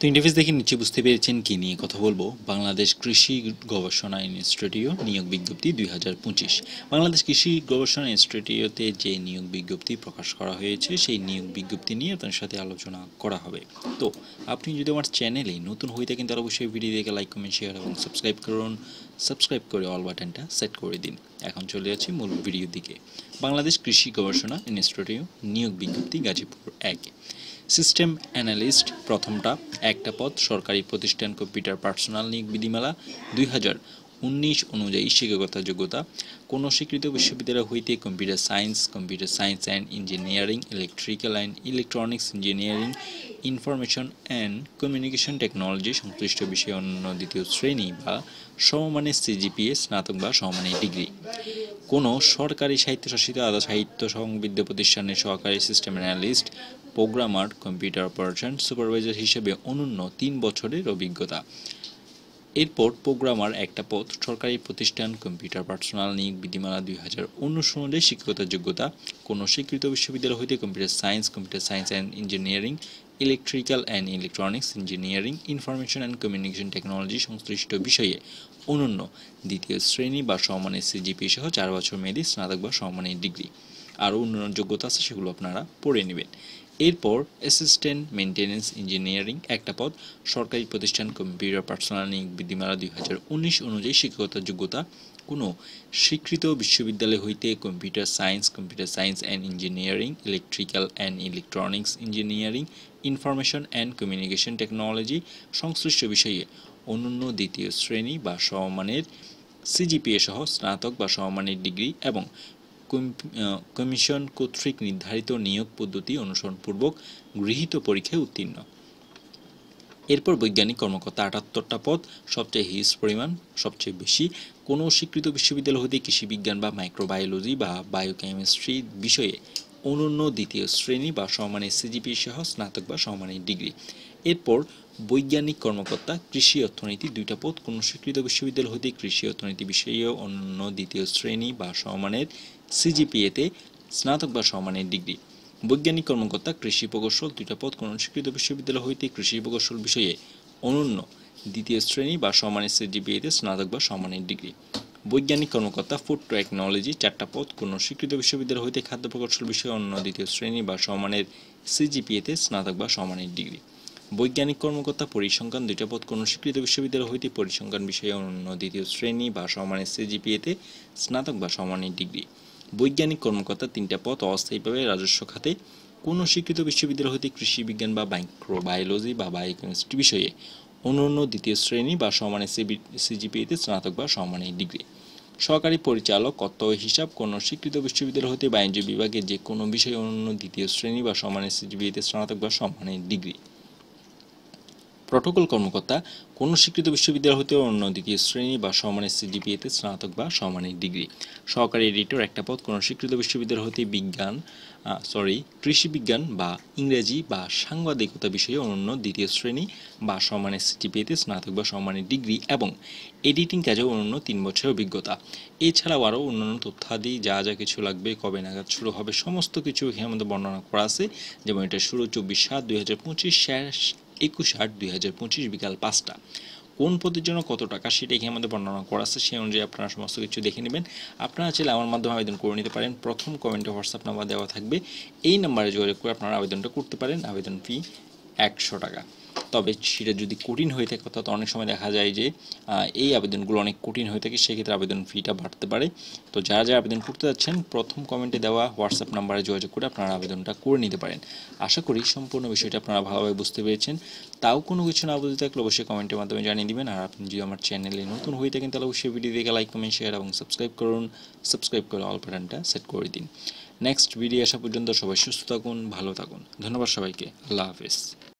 Interface দেখে নিচে বুঝতে পেরেছেন কি নিয়ে কথা বলবো। বাংলাদেশ কৃষি গবেষণা ইনস্টিটিউট নিয়োগ বিজ্ঞপ্তি 2025। বাংলাদেশ কৃষি গবেষণা ইনস্টিটিউটে যে নিয়োগ বিজ্ঞপ্তি প্রকাশ করা হয়েছে সেই নিয়োগ বিজ্ঞপ্তি নিয়ে আপনার সাথে আলোচনা করা হবে। তো আপনি যদি আমার চ্যানেলে নতুন হয়ে থাকেন তাহলে অবশ্যই ভিডিও দেখে লাইক কমেন্ট শেয়ার এবং সাবস্ক্রাইব করুন। সাবস্ক্রাইব করে অল বাটনটা সেট করে দিন। এখন চলে যাচ্ছি মূল ভিডিওর দিকে। বাংলাদেশ কৃষি গবেষণা ইনস্টিটিউট নিয়োগ বিজ্ঞপ্তি গাজীপুর 1। সিস্টেম অ্যানালিস্ট প্রথমটা, একটা পদ, সরকারি প্রতিষ্ঠান কম্পিউটার পার্সোনাল নিয়োগ বিধিমালা 2019 অনুযায়ী শিক্ষাগত যোগ্যতা কোনো স্বীকৃত বিশ্ববিদ্যালয় হইতে computer science and engineering, electrical and electronics engineering, information and communication technology সংশ্লিষ্ট বিষয়ে অন্যান্য দ্বিতীয় শ্রেণী বা সমমানের সিজিপিএ স্নাতক বা সমমানের ডিগ্রি। কোনো সরকারি স্বায়ত্তশাসিত আধা সাহিত্য সংবিদ্যা প্রতিষ্ঠানের সহকারী system analyst, programmer, computer operation supervisor হিসেবে অনূন্য 3 বছরের অভিজ্ঞতা। এরপর প্রোগ্রামার একটা পদ, সরকারি প্রতিষ্ঠান কম্পিউটার পার্সোনাল নিয়োগ বিধিমালা 2019 অনুযায়ী শিক্ষাগত যোগ্যতা কোনো স্বীকৃত বিশ্ববিদ্যালয় হইতে computer science and engineering, electrical and electronics engineering, information and communication technology সংশ্লিষ্ট বিষয়ে অনন্য দ্বিতীয় শ্রেণী বা সমমানের সিজিপিএ সহ 4 বছর মেয়াদী স্নাতক বা সমমানের ডিগ্রি। আরও অন্যান্য যোগ্যতা আছে, সেগুলো আপনারা পড়ে নেবেন। এরপর অ্যাসিস্ট্যান্ট মেইনটেন্যান্স ইঞ্জিনিয়ারিং একটা পদ, সরকারি প্রতিষ্ঠান কম্পিউটার পার্সোনাল নিয়োগ বিধিমালা 2019 অনুযায়ী শিক্ষাগত যোগ্যতা কোনো স্বীকৃত বিশ্ববিদ্যালয় হইতে computer science and engineering, electrical and electronics engineering, information and communication technology সংশ্লিষ্ট বিষয়ে অনন্য দ্বিতীয় শ্রেণী বা সমমানের সিজিপিএ সহ স্নাতক বা সমমানের ডিগ্রি এবং কমিশন কর্তৃক নির্ধারিত নিয়োগ পদ্ধতি অনুসরণপূর্বক গৃহীত পরীক্ষায় উত্তীর্ণ। এরপর বৈজ্ঞানিক কর্মকর্তা 78টা পদ, সবচেয়ে হিউজ পরিমাণ, সবচেয়ে বেশি কোনো স্বীকৃত বিশ্ববিদ্যালয় হতে কৃষিবিজ্ঞান বা মাইক্রোবায়োলজি বা বায়োকেমিস্ট্রি বিষয়ে অনন্য দ্বিতীয় শ্রেণী বা সমমানের সিজিপিএ সহ স্নাতক বা সমমানের ডিগ্রি। এরপর বৈজ্ঞানিক কর্মকর্তা কৃষি অর্থনীতি 2টা পদ, কোনো স্বীকৃত বিশ্ববিদ্যালয় হতে কৃষি অর্থনীতি বিষয়ে অনন্য দ্বিতীয় শ্রেণী বা সমমানের সিজিপিএতে স্নাতক বা সমমানের ডিগ্রি। বৈজ্ঞানিক কর্মকর্তা কৃষি প্রকৌশল 2টা পদ, কোনো স্বীকৃত বিশ্ববিদ্যালয় হইতে কৃষি প্রকৌশল বিষয়ে অনন্য দ্বিতীয় শ্রেণী বা সমমানের সিজিপিএতে স্নাতক বা সমমানের ডিগ্রি। বৈজ্ঞানিক কর্মকর্তা ফুড টেকনোলজি 4টা পদ, কোনো স্বীকৃত বিশ্ববিদ্যালয় হইতে খাদ্য প্রকৌশল বিষয়ে অনন্য দ্বিতীয় শ্রেণী বা সমমানের সিজিপিএতে স্নাতক বা সমমানের ডিগ্রি। বৈজ্ঞানিক কর্মকর্তা পরিসংখ্যান 2টা পদ, কোনো স্বীকৃত বিশ্ববিদ্যালয় হইতে পরিসংখ্যান বিষয়ে অনন্য দ্বিতীয় শ্রেণী বা সমমানের সিজিপিএতে স্নাতক বা সমমানের ডিগ্রি। বৈজ্ঞানিক কর্মকর্তা 3টা পদ, অস্থায়ীভাবে রাজস্ব খাতে কোনো স্বীকৃত বিশ্ববিদ্যালয় হইতে কৃষি বিজ্ঞান বা মাইক্রোবায়োলজি বা বায়োকেমিস্ট্রি বিষয়ে অনন্য দ্বিতীয় শ্রেণী বা সমমানের সিজিপিএতে স্নাতক বা সমমানের ডিগ্রি। সহকারী পরিচালক কর্তব্য হিসাব কোনো স্বীকৃত বিশ্ববিদ্যালয় হইতে বাণিজ্য বিভাগে যে কোনো বিষয়ে অনন্য দ্বিতীয় শ্রেণী বা সমমানের সিজিপিএতে স্নাতক বা সমমানের ডিগ্রি। প্রটোকল কর্মকর্তা কোনো স্বীকৃত বিশ্ববিদ্যালয় হতে অন্য দ্বিতীয় শ্রেণী বা সমমানের সিজিপিএতে স্নাতক বা সমমানের ডিগ্রি। সহকারী এডিটর একটা পদ, কোনো স্বীকৃত বিশ্ববিদ্যালয় হতে কৃষি বিজ্ঞান বা ইংরেজি বা সাংবাদিকতা বিষয়ে অনন্য দ্বিতীয় শ্রেণী বা সমমানের সিজিপিএতে স্নাতক বা সমমানের ডিগ্রি এবং এডিটিং কাজে অনন্য 3 বছরের অভিজ্ঞতা। এছাড়াও আরও অন্যান্য তথ্যাদি যা যা কিছু লাগবে, কবে নাগাদ শুরু হবে, সমস্ত কিছু এখানে মধ্যে বর্ণনা করা আছে। যেমন এটা শুরু 24/7/2025, শেষ 21/8/2025 বিকাল 5টা। কোন পদের জন্য কত টাকা সেটা এখানে আমাদের বর্ণনা করা আছে, সেই অনুযায়ী আপনারা সমস্ত কিছু দেখে নেবেন। আপনারা চাইলে আমার মাধ্যমে আবেদন করে নিতে পারেন। প্রথম কমেন্টে হোয়াটসঅ্যাপ নাম্বার দেওয়া থাকবে, এই নাম্বারে যোগাযোগ করে আপনারা আবেদনটা করতে পারেন। আবেদন ফি 100 টাকা। তবে সেটা যদি কঠিন হয়ে থাকে, অর্থাৎ অনেক সময় দেখা যায় যে এই আবেদনগুলো অনেক কঠিন হয়ে থাকে, সেক্ষেত্রে আবেদন ফিটা বাড়তে পারে। তো যারা যারা আবেদন করতে যাচ্ছেন প্রথম কমেন্টে দেওয়া হোয়াটসঅ্যাপ নাম্বারে যোগাযোগ করে আপনারা আবেদনটা করে নিতে পারেন। আশা করি সম্পূর্ণ বিষয়টা আপনারা ভালোভাবে বুঝতে পেরেছেন। তাও কোনো কিছু না বুঝতে থাকলে অবশ্যই কমেন্টের মাধ্যমে জানিয়ে দিবেন। আর আপনি যদি আমার চ্যানেলে নতুন হয়ে থাকেন তাহলে অবশ্যই ভিডিও দেখে লাইক কমেন্ট শেয়ার এবং সাবস্ক্রাইব করুন। সাবস্ক্রাইব করে অল বাটনটা সেট করে দিন। নেক্সট ভিডিও আসা পর্যন্ত সবাই সুস্থ থাকুন, ভালো থাকুন। ধন্যবাদ সবাইকে। আল্লাহ হাফেজ।